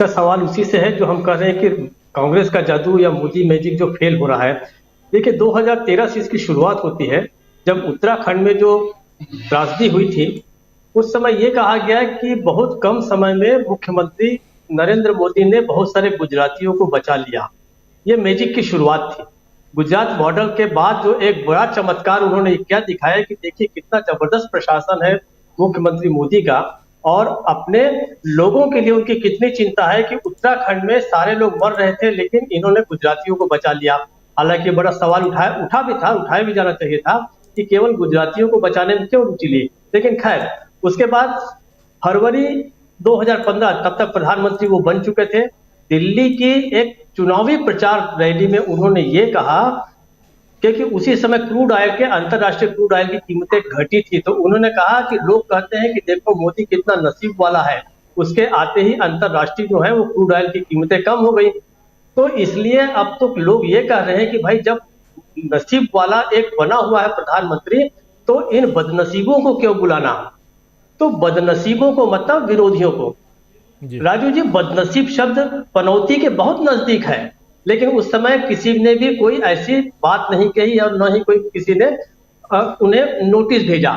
का सवाल उसी से है जो हम कह रहे हैं कि कांग्रेस का जादू या मोदी मैजिक जो फेल हो रहा है। देखिए 2013 से इसकी शुरुआत होती है, जब उत्तराखंड में जो त्रासदी हुई थी। उस समय ये कहा गया कि बहुत कम समय में मुख्यमंत्री नरेंद्र मोदी ने बहुत सारे गुजरातियों को बचा लिया। ये मैजिक की शुरुआत थी। गुजरात मॉडल के बाद जो एक बड़ा चमत्कार उन्होंने क्या दिखाया कि देखिए कितना जबरदस्त प्रशासन है मुख्यमंत्री मोदी का, और अपने लोगों के लिए उनकी कितनी चिंता है कि उत्तराखंड में सारे लोग मर रहे थे लेकिन इन्होंने गुजरातियों को बचा लिया। हालांकि बड़ा सवाल उठाया भी जाना चाहिए था कि केवल गुजरातियों को बचाने में क्यों रुचि ली। लेकिन खैर, उसके बाद फरवरी 2015 तब तक प्रधानमंत्री वो बन चुके थे। दिल्ली की एक चुनावी प्रचार रैली में उन्होंने ये कहा, क्योंकि उसी समय क्रूड ऑयल के अंतरराष्ट्रीय क्रूड ऑयल की कीमतें घटी थी, तो उन्होंने कहा कि लोग कहते हैं कि देखो मोदी कितना नसीब वाला है, उसके आते ही अंतरराष्ट्रीय जो है वो क्रूड ऑयल की कीमतें कम हो गई। तो इसलिए अब तो लोग ये कह रहे हैं कि भाई जब नसीब वाला एक बना हुआ है प्रधानमंत्री, तो इन बदनसीबों को क्यों बुलाना। तो बदनसीबों को मतलब विरोधियों को। जी। राजू जी, बदनसीब शब्द पनौती के बहुत नजदीक है, लेकिन उस समय किसी ने भी कोई ऐसी बात नहीं कही और न ही कोई किसी ने उन्हें नोटिस भेजा।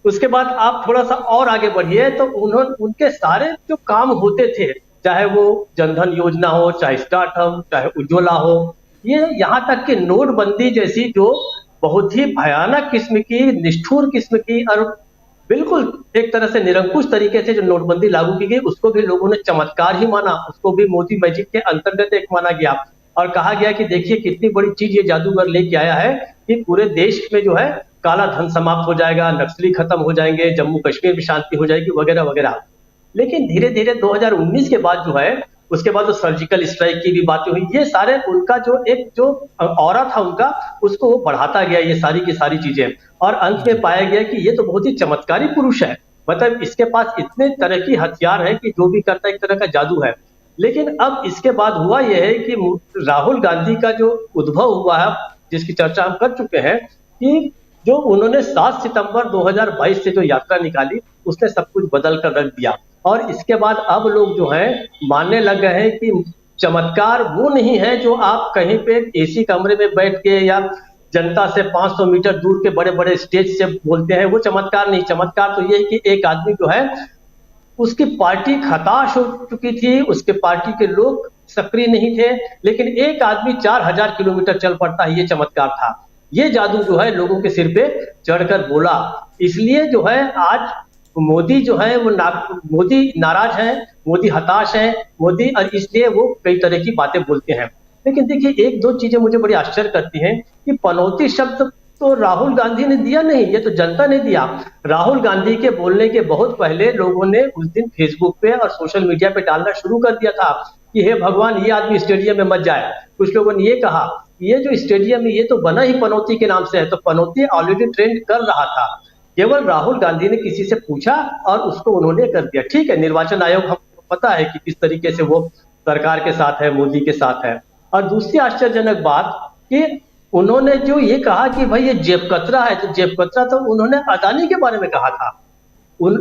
उसके बाद आप थोड़ा सा और आगे बढ़िए तो उन्होंने उनके सारे जो काम होते थे, चाहे वो जनधन योजना हो, चाहे स्टार्टअप, चाहे उज्ज्वला हो, ये यहाँ तक कि नोटबंदी जैसी जो बहुत ही भयानक किस्म की, निष्ठुर किस्म की और बिल्कुल एक तरह से निरंकुश तरीके से जो नोटबंदी लागू की गई, उसको भी लोगों ने चमत्कार ही माना, उसको भी मोदी मैजिक के अंतर्गत एक माना गया। और कहा गया कि देखिए कितनी बड़ी चीज ये जादूगर लेके आया है कि पूरे देश में जो है काला धन समाप्त हो जाएगा, नक्सली खत्म हो जाएंगे, जम्मू कश्मीर में शांति हो जाएगी, वगैरह वगैरह। लेकिन धीरे धीरे 2019 के बाद जो है, उसके बाद जो सर्जिकल स्ट्राइक की भी बातें हुई, ये सारे उनका जो एक जो ऑरा था उनका, उसको वो बढ़ाता गया, ये सारी की सारी चीजें। और अंत में जी। पाया गया कि ये तो बहुत ही चमत्कारी पुरुष है, मतलब इसके पास इतने तरह की हथियार है कि जो भी करता है एक तरह का जादू है। लेकिन अब इसके बाद हुआ यह है कि राहुल गांधी का जो उद्भव हुआ है, जिसकी चर्चा हम कर चुके हैं, कि जो उन्होंने 7 सितंबर 2022 से जो यात्रा निकाली, उसने सब कुछ बदल कर रख दिया। और इसके बाद अब लोग जो हैं मानने लग गए हैं कि चमत्कार वो नहीं है जो आप कहीं पे एसी कमरे में बैठ के या जनता से 500 मीटर दूर के बड़े बड़े स्टेज से बोलते हैं, वो चमत्कार नहीं। चमत्कार तो ये है कि एक आदमी जो है, उसकी पार्टी हताश हो चुकी थी, उसके पार्टी के लोग सक्रिय नहीं थे, लेकिन एक आदमी 4000 किलोमीटर चल पड़ता है, ये चमत्कार था। ये जादू जो है लोगों के सिर पे चढ़कर बोला। इसलिए जो है आज मोदी जो है वो मोदी नाराज है, मोदी हताश है, मोदी, और इसलिए वो कई तरह की बातें बोलते हैं। लेकिन देखिए एक दो चीजें मुझे बड़ी आश्चर्य करती हैं कि पनौती शब्द तो राहुल गांधी ने दिया नहीं, ये तो जनता ने दिया। राहुल गांधी के बोलने के बहुत पहले लोगों ने उस दिन फेसबुक पे और सोशल मीडिया पे डालना शुरू कर दिया था कि हे भगवान ये आदमी स्टेडियम में मत जाए। कुछ लोगों ने ये कहा ये जो स्टेडियम है ये तो बना ही पनौती के नाम से है, तो पनौती ऑलरेडी ट्रेंड कर रहा था। केवल राहुल गांधी ने किसी से पूछा और उसको उन्होंने कर दिया। ठीक है, निर्वाचन आयोग हमको पता है कि किस तरीके से वो सरकार के साथ है, मोदी के साथ है। और दूसरी आश्चर्यजनक बात कि उन्होंने जो ये कहा कि भाई ये जेब कतरा है, तो जेब कतरा तो उन्होंने अदानी के बारे में कहा था।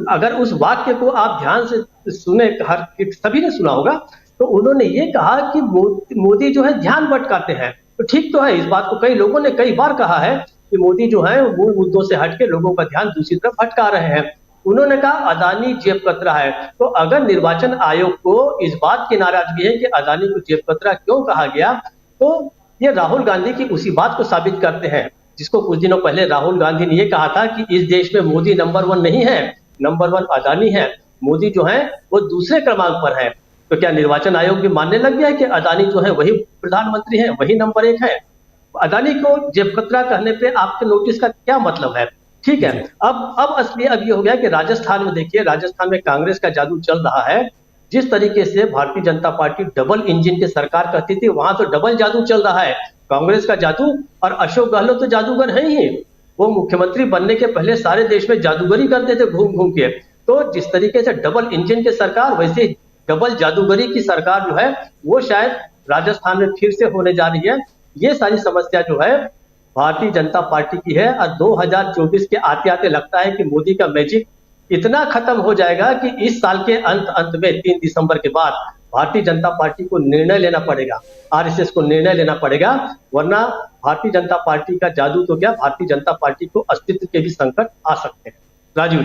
अगर उस वाक्य को आप ध्यान से सुने, हर सभी ने सुना होगा, तो उन्होंने ये कहा कि मोदी जो है ध्यान भटकाते हैं। तो ठीक तो है, इस बात को कई लोगों ने कई बार कहा है कि मोदी जो है मूल मुद्दों से हटके लोगों का ध्यान दूसरी तरफ भटका रहे हैं। उन्होंने कहा अदानी जेब कतरा है। तो अगर निर्वाचन आयोग को इस बात की नाराजगी है कि अदानी को जेब कतरा क्यों कहा गया, तो ये राहुल गांधी की उसी बात को साबित करते हैं जिसको कुछ दिनों पहले राहुल गांधी ने ये कहा था कि इस देश में मोदी नंबर 1 नहीं है, नंबर 1 अदानी है। मोदी जो है वो दूसरे क्रमांक पर है। तो क्या निर्वाचन आयोग भी मानने लग गया है कि अदानी जो है वही प्रधानमंत्री है, वही नंबर 1 है। अदानी को जेब कतरा कहने पे आपके नोटिस का क्या मतलब है। ठीक है। जी। अब असली अब ये हो गया कि राजस्थान में देखिए, राजस्थान में कांग्रेस का जादू चल रहा है। जिस तरीके से Bharatiya Janata party double engine की सरकार कहती थी, वहां तो डबल जादू चल रहा है, कांग्रेस का जादू। और अशोक गहलोत तो जादूगर है ही। वो मुख्यमंत्री बनने के पहले सारे देश में जादूगरी करते थे घूम घूम के। तो जिस तरीके से डबल इंजन की सरकार, वैसे डबल जादूगरी की सरकार जो है वो शायद राजस्थान में फिर से होने जा रही है। ये सारी समस्या जो है भारतीय जनता पार्टी की है। और 2024 के आते आते लगता है कि मोदी का मैजिक इतना खत्म हो जाएगा कि इस साल के अंत अंत में 3 दिसंबर के बाद भारतीय जनता पार्टी को निर्णय लेना पड़ेगा, आरएसएस को निर्णय लेना पड़ेगा, वरना भारतीय जनता पार्टी का जादू तो क्या, भारतीय जनता पार्टी को अस्तित्व के भी संकट आ सकते हैं। राजीव।